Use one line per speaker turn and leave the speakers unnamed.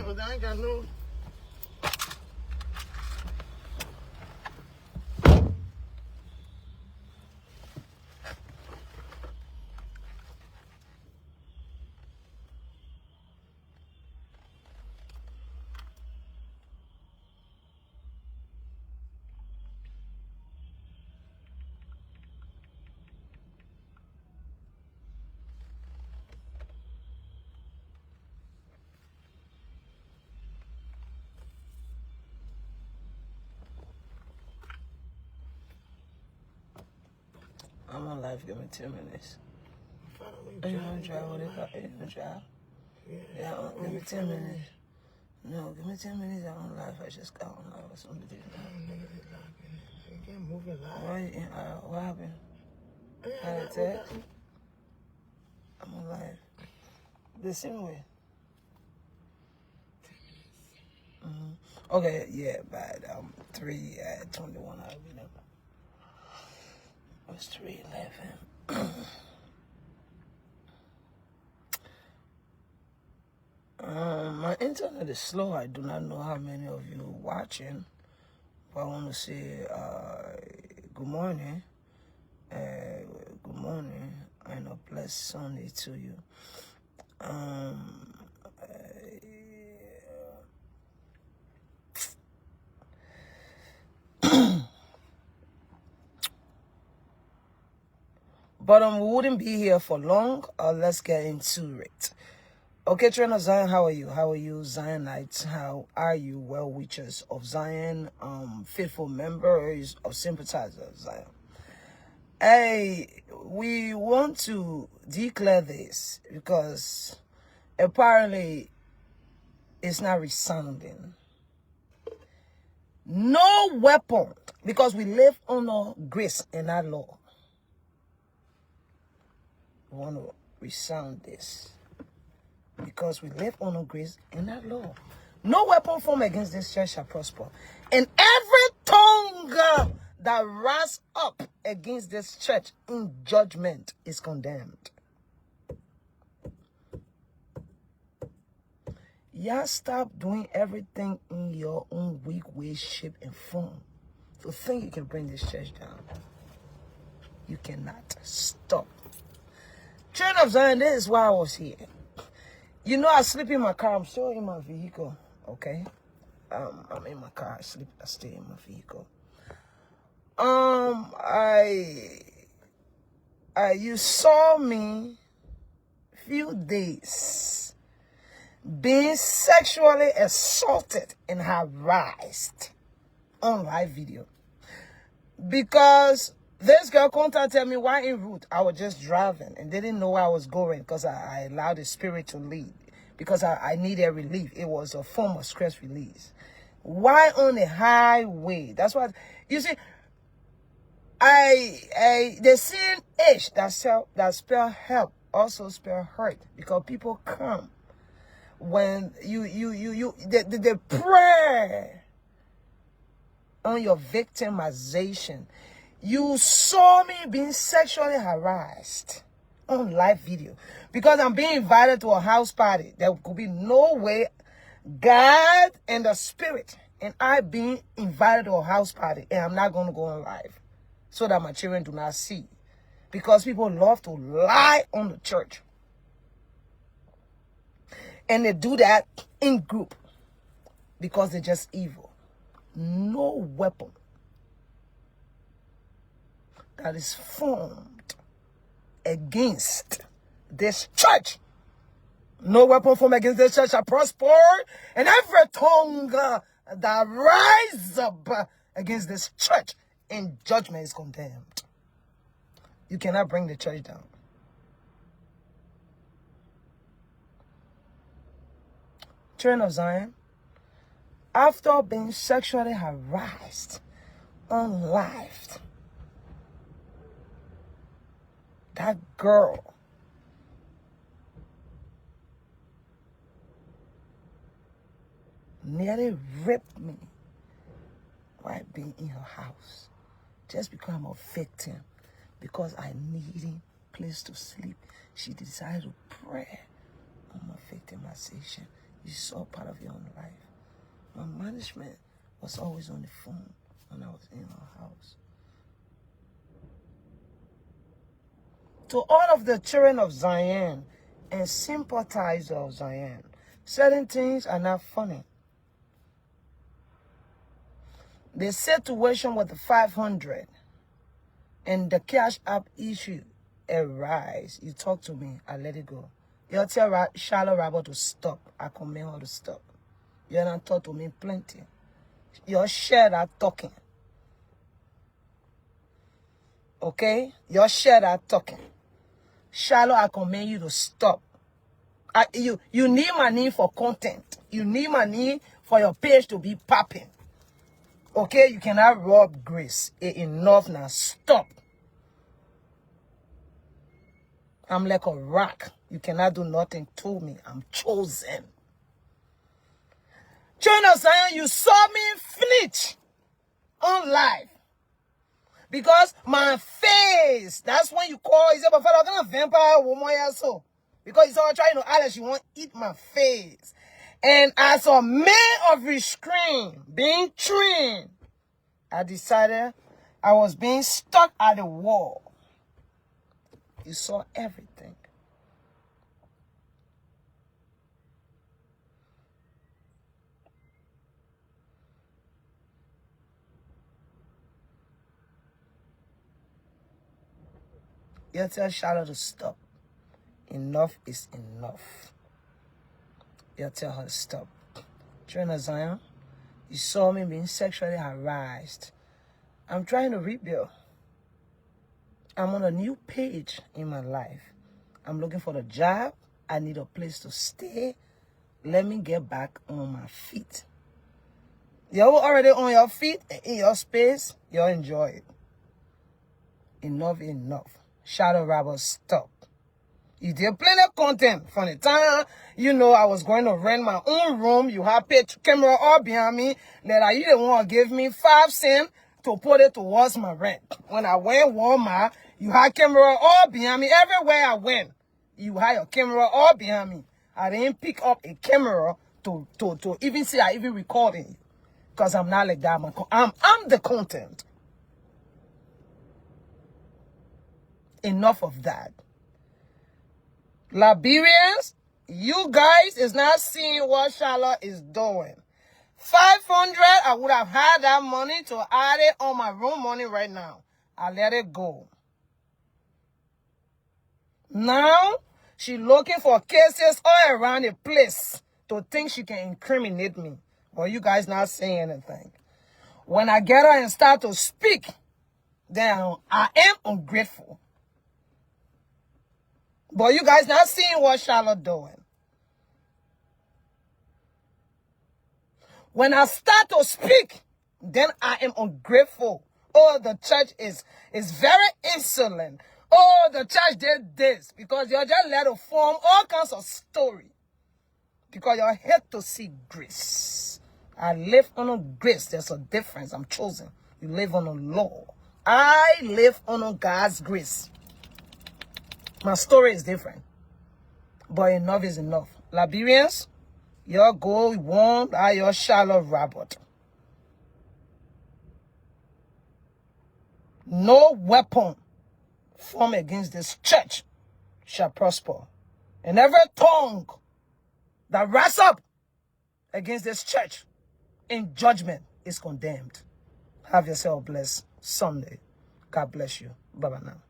But I ain't got no.
I'm on live. Give me 10 minutes.
Are
you want to drive? What if I drive? Yeah, give me 10 minutes. No, give me 10 minutes. I'm on live. I just got on live or something.
You can't move it live.
What happened? Had a text? I'm on live. The same way. 10 minutes. Okay, yeah, but 3:21 I'll be there. It's 3:11. My internet is slow. I do not know how many of you are watching, but I want to say good morning. Good morning and a blessed Sunday to you. But we wouldn't be here for long. Let's get into it. Okay, Trainer Zion, how are you? How are you, Zionites? How are you, well-wishers of Zion, faithful members of sympathizers of Zion? Hey, we want to declare this because apparently it's not resounding. No weapon, because we live under grace and not law. We want to resound this. Because we live under grace and not law. No weapon formed against this church shall prosper. And every tongue that rise up against this church in judgment is condemned. Y'all stop doing everything in your own weak way, shape, and form. To think you can bring this church down. You cannot. Stop. Children of Zion, this is why I was here. You know, I sleep in my car. I'm still in my vehicle, okay? I'm in my car. I stay in my vehicle. You saw me few days being sexually assaulted and harassed on live video. Because this girl contacted me while en route. I was just driving and they didn't know where I was going because I allowed the spirit to lead. Because I needed relief. It was a form of stress release. Why on the highway? That's what, you see, the same H that spell help also spell hurt. Because people come when the prayer on your victimization. You saw me being sexually harassed on live video because I'm being invited to a house party. There could be no way God and the spirit and I being invited to a house party and I'm not going to go on live so that my children do not see, because people love to lie on the church and they do that in group because they're just evil. No weapon that is formed against this church. No weapon formed against this church shall prosper, and every tongue that rises up against this church in judgment is condemned. You cannot bring the church down. Children of Zion, after being sexually harassed on live, that girl nearly raped me while being in her house just because I'm a victim, because I needed a place to sleep. She decided to pray on my victimization. You saw part of your own life. My management was always on the phone when I was in our house. To all of the children of Zion and sympathizers of Zion, certain things are not funny. The situation with the 500 and the cash app issue arise. You talk to me, I let it go. You tell Charlotte Robert to stop. I command her to stop. You don't talk to me plenty. Your share that talking. Okay? Your share that talking. Charlotte, I command you to stop. You need money for content. You need money for your page to be popping. Okay? You cannot rob grace. Enough now. Stop. I'm like a rock. You cannot do nothing to me. I'm chosen. Children of Zion, you saw me flinch on live. Because my face, that's when you call, you say, but Fada, I'm going to vampire woman here, so. Because he's all trying to Alice, you want to eat my face. And as a man of restraint, being trained, I decided I was being stuck at the wall. You saw everything. You tell Charlotte to stop. Enough is enough. You tell her to stop. Children of Zion, you saw me being sexually harassed. I'm trying to rebuild. I'm on a new page in my life. I'm looking for a job. I need a place to stay. Let me get back on my feet. You're already on your feet, in your space. You enjoy it. Enough, enough. Shadow Robber, stop. You did plenty of content from the time, you know, I was going to rent my own room. You had paid camera all behind me that you didn't want to give me 5 cents to put it towards my rent. When I went Walmart, you had camera all behind me. Everywhere I went, you had your camera all behind me. I didn't pick up a camera to even see I even recording you. Because I'm not like that. I'm the content. Enough of that. Liberians, you guys is not seeing what Charlotte is doing. 500, I would have had that money to add it on my room money right now. I let it go. Now, she looking for cases all around the place to think she can incriminate me. But you guys not saying anything. When I get her and start to speak, then I am ungrateful. But you guys not seeing what Charlotte doing. When I start to speak, then I am ungrateful. Oh, the church is very insolent. Oh, the church did this. Because you just let it form all kinds of story. Because you hate to see grace. I live under grace. There's a difference. I'm chosen. You live on a law. I live under God's grace. My story is different. But enough is enough. Liberians, your goal won by your Charlotte Robert. No weapon formed against this church shall prosper. And every tongue that rises up against this church in judgment is condemned. Have yourself a blessed Sunday. God bless you. Bye-bye now.